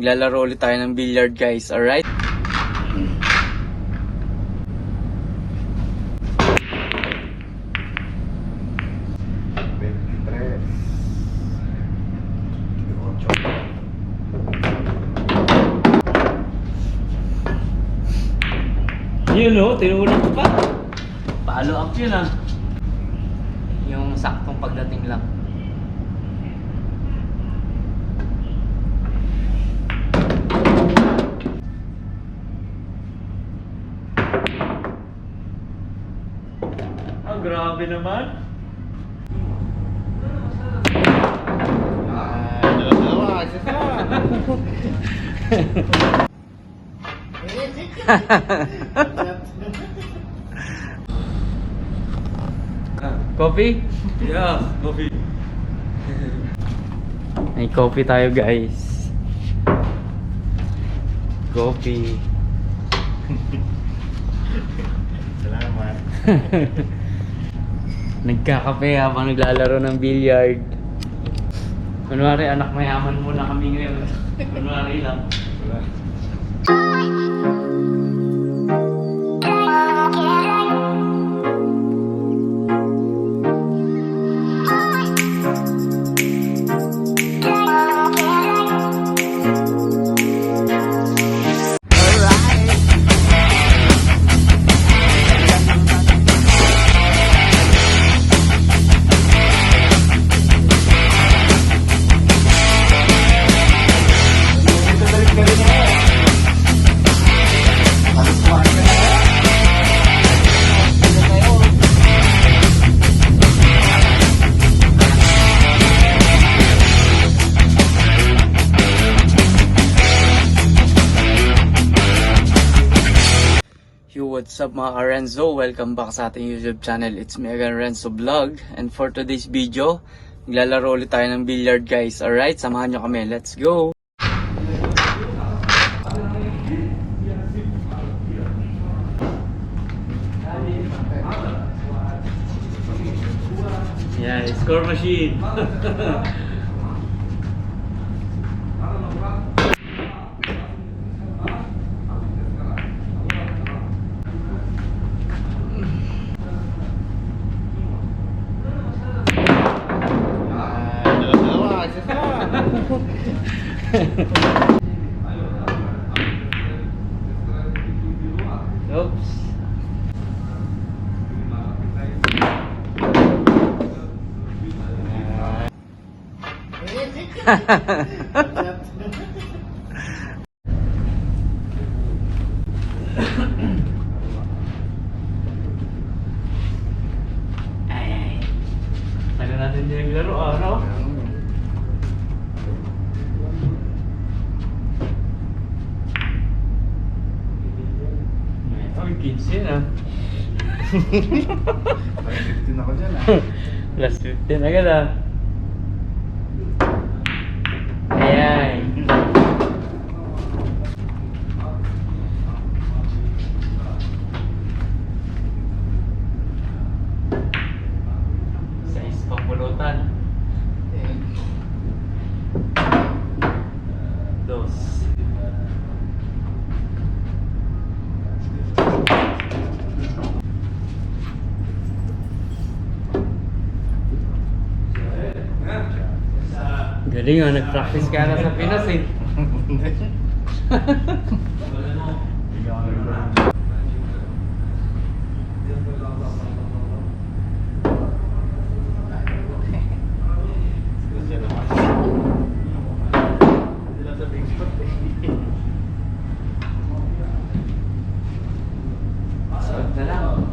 Maglalaro ulit tayo ng billiard, guys. Alright? Yun o, tinulak ko pa. Follow up yun ah. Yung saktong pagdating lang. Oh, grabe naman. Coffee? Yeah, coffee. May coffee tayo, guys. Coffee. Salamat. Nagkakape habang naglalaro ng billiard. Kunwari, anak mayaman muna kami ngayon. Kunwari lang. What's up mga Renzo? Welcome back sa ating YouTube channel. It's me again, Renzo Vlog. And for today's video, maglalaro ulit tayo ng billiard, guys. Alright, samahan nyo kami. Let's go! Yeah, score machine. Oops. Ay. Tagal natin din naglaro, ano? Oh, 15 ah. Plus 15 ako dyan ah. Plus 15 agad ah. Ayan. Sais pampulutan. Dos. Galing ah, nag-practice ka na sa Pinas eh. Saan na lang?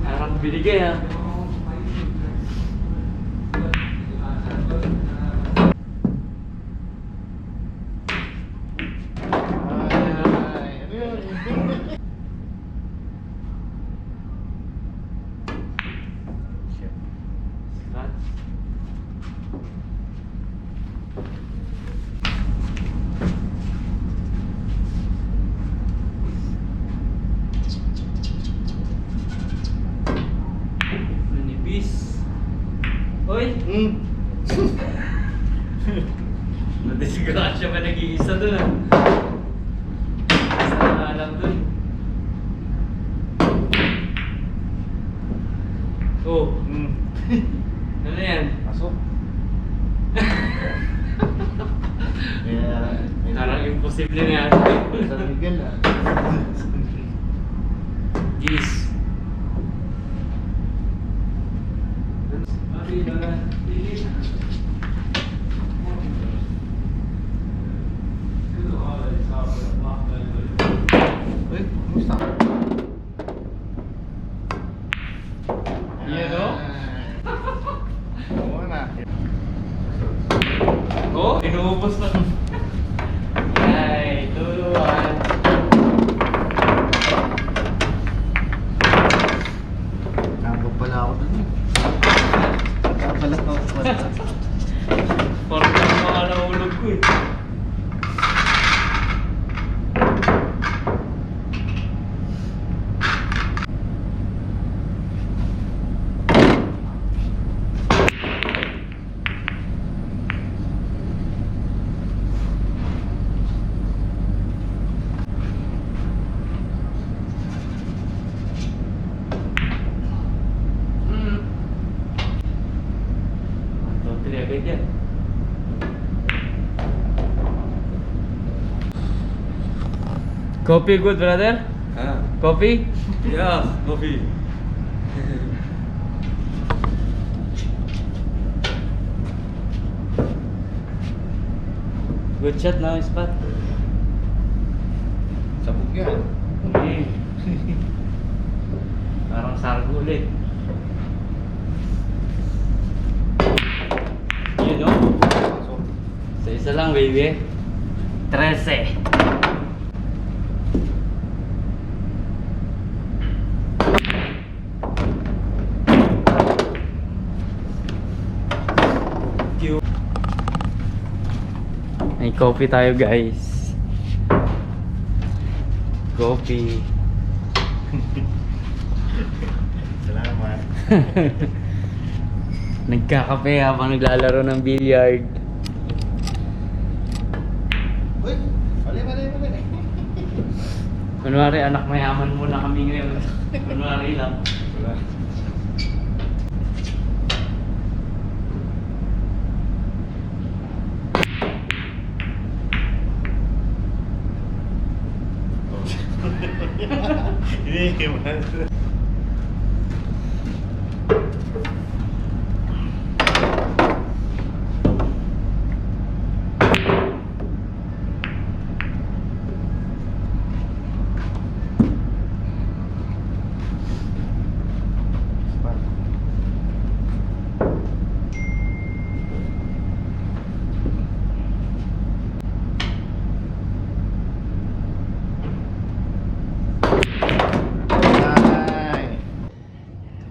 Parang binigay ha. Uy! Hmm. Nadisgrasya ka nag-iisa dun ah. Isa na alam dun. Oh, Hmm. ano yan? Pasok. Yeah. Parang imposible na yan. San Miguel ah. Gis. Mari na dili. Uy, kumusta? Yan, no? Oo na. Oh, inuubos na. Ay, tuluan. Nabog pala ako dun eh. Pala ako pala. Parang mga nahulog ko eh. Agad yan. Coffee good, brother? Ah. Coffee? Yeah, coffee. Good shot na, spot. Sabog yan. Okay. Parang sargo ulit. You know? Pasok. Sa isa lang, baby. 13. May coffee tayo, guys. Coffee. Salamat. Nagkakape habang naglalaro ng billiard. Uy, mali. Kunwari, anak mayaman muna kami ngayon. Kunwari lang. Wala. Ini gimana?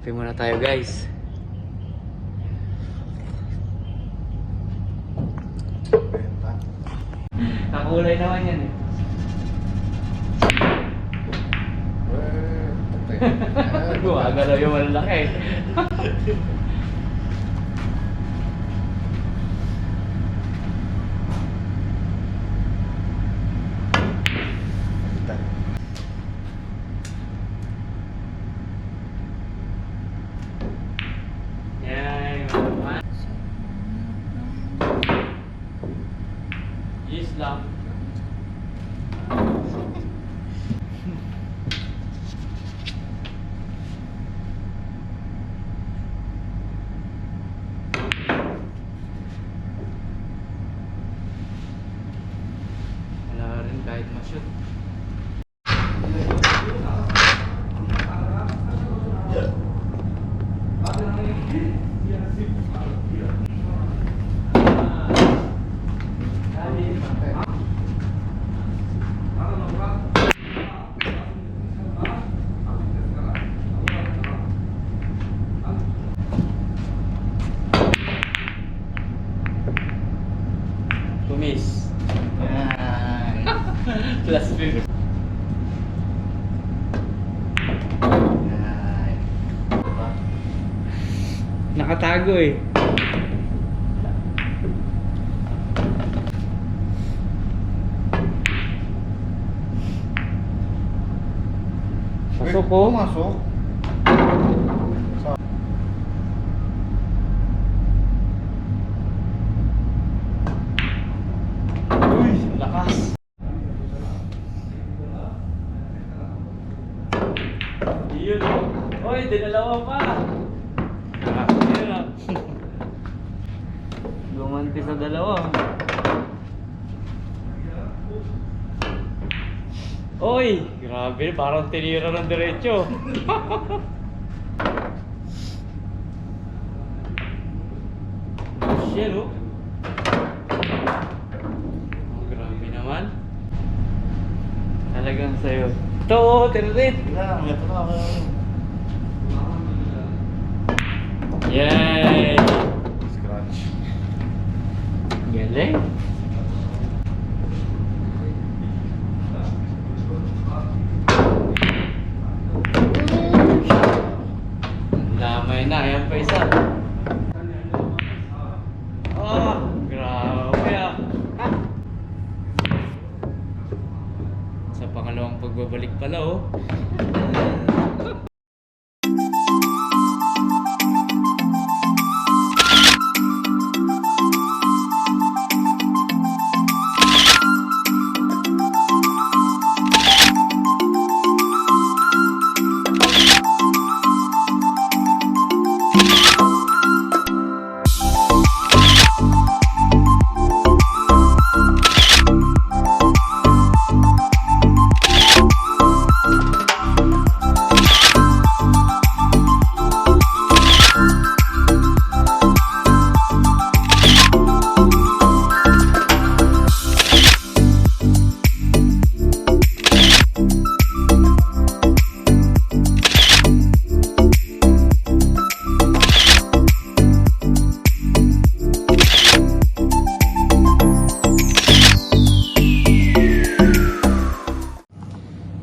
Kape muna tayo, guys. Nakulay naman yan eh. Gumagalaw yung malalaki. Yan, mga Islam. Wala rin kahit ma-shoot. Tumis. Yan. Plus 50. Yan. Nakatago nagtatago eh. Pasok ko. Pumasok. Uy, lakas. Yun o. Uy, dinalawa pa. Yun o. Lumanti sa dalawa. Uy, grabe, parang tinira ng diretso. Shit, oh. Oh, grabe naman. Talagang sa'yo. Ito, oh, tinalit. Yeah, ito na ako. Yay! Scratch. Galing. Damay na, ayan pa isa. Oh, grabe ah. Sa pangalawang pagbabalik pala oh.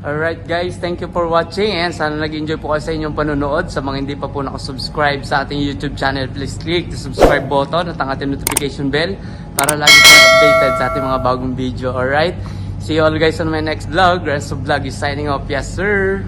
Alright guys, thank you for watching and sana nag-enjoy po kayo sa inyong panonood. Sa mga hindi pa po nakasubscribe sa ating YouTube channel, please click the subscribe button at ang ating notification bell para lagi kayo updated sa ating mga bagong video. Alright, see you all guys on my next vlog. Renzo Vlog is signing off. Yes sir!